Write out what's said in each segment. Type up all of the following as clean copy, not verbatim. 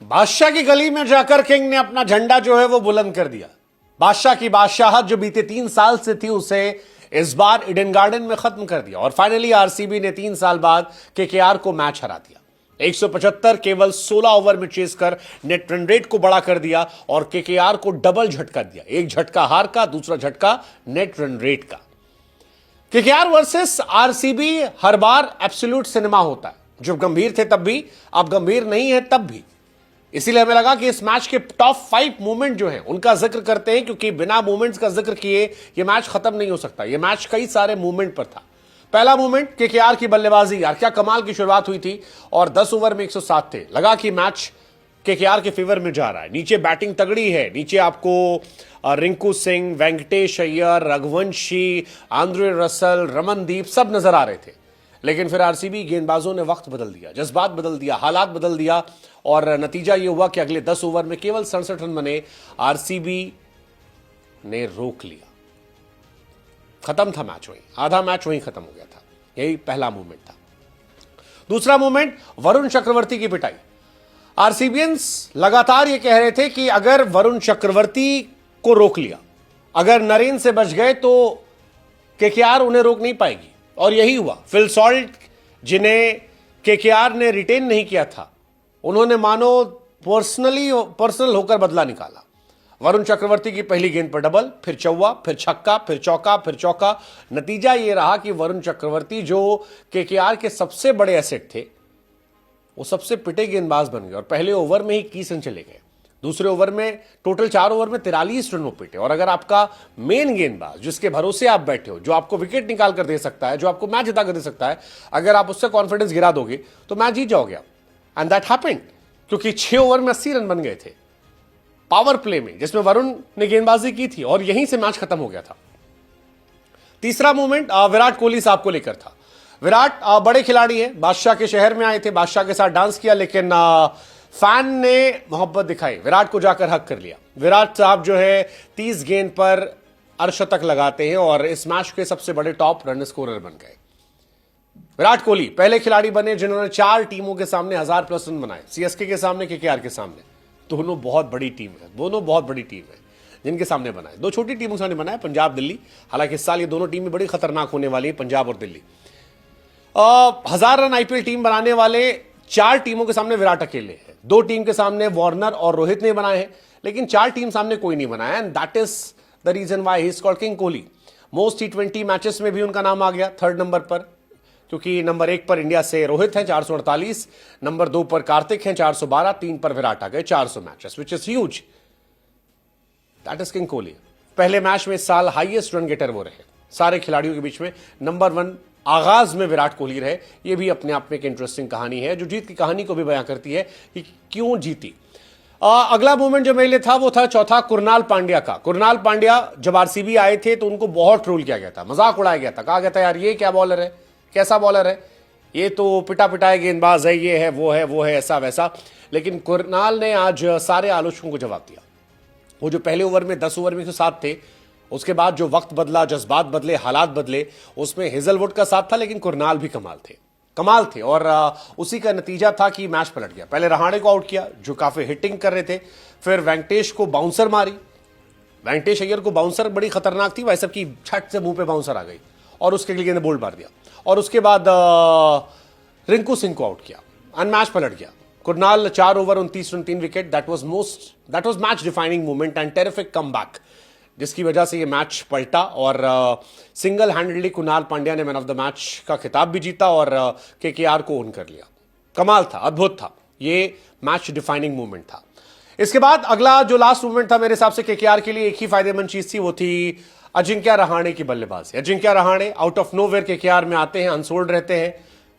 बादशाह की गली में जाकर किंग ने अपना झंडा जो है वो बुलंद कर दिया। बादशाह की बादशाहत जो बीते 3 साल से थी उसे इस बार ईडन गार्डन में खत्म कर दिया और फाइनली आरसीबी ने 3 साल बाद केकेआर को मैच हरा दिया। 175 केवल 16 ओवर में चेस कर नेट रन रेट को बड़ा कर दिया और केकेआर को डबल झटका दिया। एक झटका हार का, दूसरा झटका नेट रन रेट का। केकेआर वर्सेस आरसीबी हर बार एब्सोल्यूट सिनेमा होता है। जब गंभीर थे तब भी, अब गंभीर नहीं है तब भी। इसीलिए हमें लगा कि इस मैच के टॉप 5 मोमेंट जो हैं उनका जिक्र करते हैं, क्योंकि बिना मोमेंट्स का जिक्र किए यह मैच खत्म नहीं हो सकता। यह मैच कई सारे मोमेंट पर था। पहला मोमेंट केकेआर की बल्लेबाजी, यार क्या कमाल की शुरुआत हुई थी और 10 ओवर में 107 थे। लगा कि मैच केकेआर के फेवर में जा रहा है। नीचे बैटिंग तगड़ी है, नीचे आपको रिंकू सिंह, वेंकटेश अय्यर, रघुवंशी, आंद्रे रसल, रमनदीप सब नजर आ रहे थे। लेकिन फिर आरसीबी गेंदबाजों ने वक्त बदल दिया, जज्बात बदल दिया, हालात बदल दिया और नतीजा यह हुआ कि अगले 10 ओवर में केवल 67 रन बने। आरसीबी ने रोक लिया, खत्म था मैच वहीं, आधा मैच वहीं खत्म हो गया था। यही पहला मूवमेंट था। दूसरा मूवमेंट वरुण चक्रवर्ती की पिटाई। आरसीबियंस लगातार यह कह रहे थे कि अगर वरुण चक्रवर्ती को रोक लिया, अगर नरेन से बच गए तो केकेआर उन्हें रोक नहीं पाएगी और यही हुआ। फिल सॉल्ट, जिन्हें केकेआर ने रिटेन नहीं किया था, उन्होंने मानो पर्सनल होकर बदला निकाला। वरुण चक्रवर्ती की पहली गेंद पर डबल, फिर चौवा, फिर छक्का, फिर चौका, फिर चौका। नतीजा यह रहा कि वरुण चक्रवर्ती जो केकेआर के सबसे बड़े एसेट थे, वो सबसे पिटे गेंदबाज बन गए और पहले ओवर में ही 21 रन चले गए। दूसरे ओवर में टोटल 4 ओवर में 43 रन वो पिटे। और अगर आपका मेन गेंदबाज, जिसके भरोसे आप बैठे हो, जो आपको विकेट निकाल कर दे सकता है, जो आपको मैच जिता कर दे सकता है, अगर आप उससे कॉन्फिडेंस गिरा दोगे तो मैच जीत जाओगे आप। एंड दैट हैपेंड, क्योंकि 6 ओवर में 80 रन बन गए थे पावर प्ले में, जिसमें वरुण ने गेंदबाजी की थी और यहीं से मैच खत्म हो गया था। तीसरा मूवमेंट विराट कोहली साहब को लेकर था। विराट बड़े खिलाड़ी हैं, बादशाह के शहर में आए थे, बादशाह के साथ डांस किया, लेकिन फैन ने मोहब्बत दिखाई, विराट को जाकर हक कर लिया। विराट साहब जो है 30 गेंद पर अर्धशतक लगाते हैं और इस मैच के सबसे बड़े टॉप रन स्कोरर बन गए। विराट कोहली पहले खिलाड़ी बने जिन्होंने 4 टीमों के सामने 1000+ रन बनाए। सीएसके के सामने, केकेआर के सामने। दोनों बहुत बड़ी टीम है, दोनों बहुत बड़ी टीम है जिनके सामने बनाए। 2 छोटी टीमों के सामने बनाए, पंजाब दिल्ली। हालांकि इस साल ये दोनों टीमें बड़ी खतरनाक होने वाली है, पंजाब और दिल्ली। 1000 रन आईपीएल टीम बनाने वाले 4 टीमों के सामने विराट अकेले हैं। 2 टीम के सामने वार्नर और रोहित ने बनाए हैं, लेकिन 4 टीम सामने कोई नहीं बनाया। And that is the reason why he is called king Kohli. Most T20 matches में भी उनका नाम आ गया 3rd नंबर पर, क्योंकि नंबर 1 पर इंडिया से रोहित है 448, नंबर 2 पर कार्तिक हैं 412, 3 पर विराट आ गए 400 matches, which is huge. That is king Kohli. पहले मैच में इस साल हाईएस्ट रन गेटर वो रहे सारे खिलाड़ियों के बीच में। नंबर 1 आगाज में विराट कोहली रहे। यह भी अपने आप में एक इंटरेस्टिंग कहानी है, जो जीत की कहानी को भी बयां करती है कि क्यों जीती। अगला मूवमेंट जो मेरे लिए था वो था चौथा कुरनाल पांड्या का। कुरनाल पांड्या जब आरसीबी आए थे तो उनको बहुत ट्रोल किया गया था, मजाक उड़ाया गया था, कहा गया था यार ये क्या बॉलर है, कैसा बॉलर है, ये तो पिटा पिटाए गेंदबाज है, ये है वो है वो है, ऐसा वैसा। लेकिन कुरनाल ने आज सारे आलोचकों को जवाब दिया। वो जो पहले ओवर में 10 ओवर में 107 थे, उसके बाद जो वक्त बदला, जज्बात बदले, हालात बदले, उसमें हेजलवुड का साथ था, लेकिन कुरनाल भी कमाल थे और उसी का नतीजा था कि मैच पलट गया। पहले रहाणे को आउट किया जो काफी हिटिंग कर रहे थे, फिर वेंकटेश को बाउंसर मारी। वेंकटेश अय्यर को बाउंसर बड़ी खतरनाक थी, वैसे सबकी छट से मुंह पे बाउंसर आ गई और उसके लिए ने बोल्ड मार दिया। और उसके बाद रिंकू सिंह को आउट किया, मैच पलट गया। Krunal 4 over 29 run 3 wicket. That was match defining moment and terrific comeback, जिसकी वजह से ये मैच पलटा और सिंगल हैंडेडली कुरनाल पांड्या ने मैन ऑफ द मैच का खिताब भी जीता और केकेआर को ओन कर लिया। कमाल था, अद्भुत था, ये मैच डिफाइनिंग मूवमेंट था। इसके बाद अगला जो लास्ट मूवमेंट था मेरे हिसाब से केकेआर के लिए एक ही फायदेमंद चीज थी, वो थी अजिंक्य रहाणे की बल्लेबाजी। Ajinkya Rahane out of nowhere KKR में आते हैं, अनसोल्ड रहते हैं,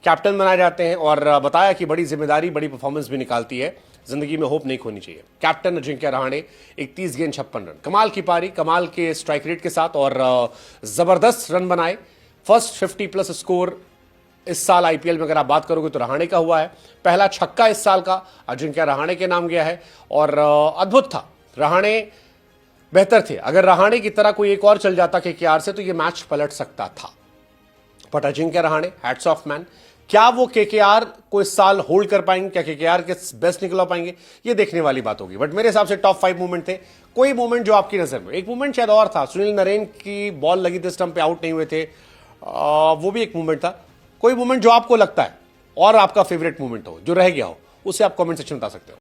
कैप्टन बनाए जाते हैं और बताया कि बड़ी जिम्मेदारी, बड़ी परफॉर्मेंस भी निकालती है, जिंदगी में होप नहीं खोनी चाहिए। कैप्टन अजिंक्य रहाणे 31 गेंद 56 रन, कमाल की पारी, कमाल के स्ट्राइक रेट के साथ और जबरदस्त रन बनाए। फर्स्ट 50+ स्कोर इस साल आईपीएल में अगर आप बात करोगे तो रहाणे का हुआ है। पहला छक्का इस साल का अजिंक्य रहाणे के नाम गया है और अद्भुत था। रहाणे बेहतर थे, अगर रहाणे की तरह कोई एक और चल जाता केकेआर से तो ये मैच पलट सकता था। But Ajinkya Rahane hats off man, क्या वो केकेआर को इस साल होल्ड कर पाएंगे, क्या केकेआर के बेस्ट निकलवा पाएंगे, ये देखने वाली बात होगी। बट मेरे हिसाब से टॉप 5 मूवमेंट थे। कोई मूवमेंट जो आपकी नजर में, एक मूवमेंट शायद और था, सुनील नरेन की बॉल लगी थी स्टंप पे, आउट नहीं हुए थे, वो भी एक मूवमेंट था। कोई मूवमेंट जो आपको लगता है और आपका फेवरेट मूवमेंट हो, जो रह गया हो, उसे आप कमेंट सेक्शन में बता सकते हो।